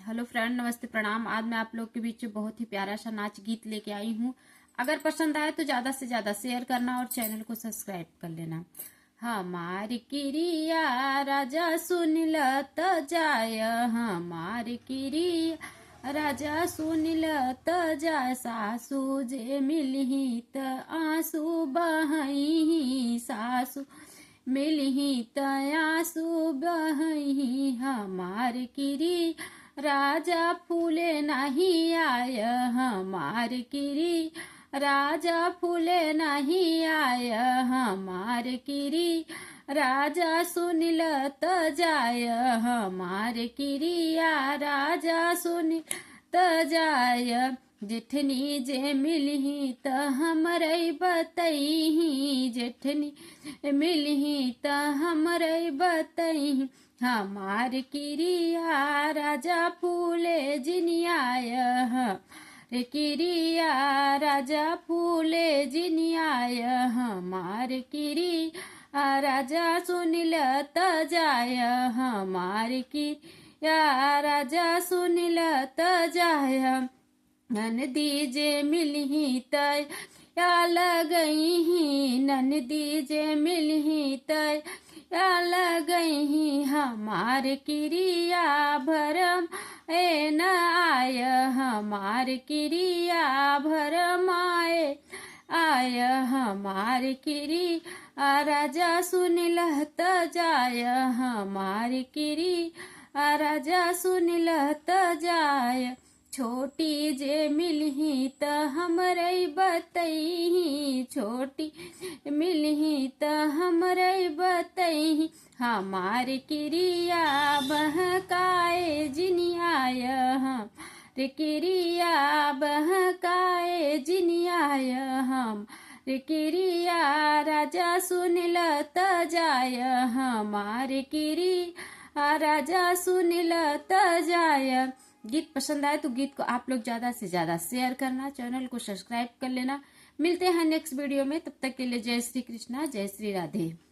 Hello friend, नमस्ते, प्रणाम। आज मैं आप लोग के बीच में बहुत ही प्यारा सा नाच गीत लेके आई हूँ। अगर पसंद आए तो ज्यादा से ज्यादा शेयर करना और चैनल को सब्सक्राइब कर लेना। हमारी क्रिया राजा सुन ल त जाय, हमारी क्रिया राजा सुन ल त जाय। सासू जे मिलही त आंसू बहही, सासू मिलही त आंसू बहही। हमार किरी राजा फूले नहीं आय, हमार किरी राजा फूले नहीं आय। हमार किरी राजा सुन ल त जाय, हमार किरिया राजा सुन त जाय। जेठनी जे मिलही त हमरे बतही, जेठनी मिलही त हमरे बतही। हमार किरिया राजा फूले जिनियाय, रे किरिया राजा फूले जिनियाय। हमार किरिया राजा सुन ल त जाय, हमार किरिया राजा सुन ल त जाय। ननदी जे मिलही त या लगही, ननदी जे मिलही त या लगही। हमार किरिया भरम ए न आय, हमार किरिया भरम आय। हमार किरिया राजा सुन ल त जाय, हमार किरिया राजा सुन ल त जाय। छोटी जे मिलही त हमरे बतही, छोटी मिलही त हमरे बतही। हमार किरिया बहकाए जिनियाय, हमार किरिया बहकाए जिनियाय। हमार किरिया राजा सुन ल त जाय, हमार किरिया राजा सुन ल त जाय। गीत पसंद आए तो गीत को आप लोग ज्यादा से ज्यादा शेयर करना, चैनल को सब्सक्राइब कर लेना। मिलते हैं नेक्स्ट वीडियो में, तब तक के लिए जय श्री कृष्णा, जय श्री राधे।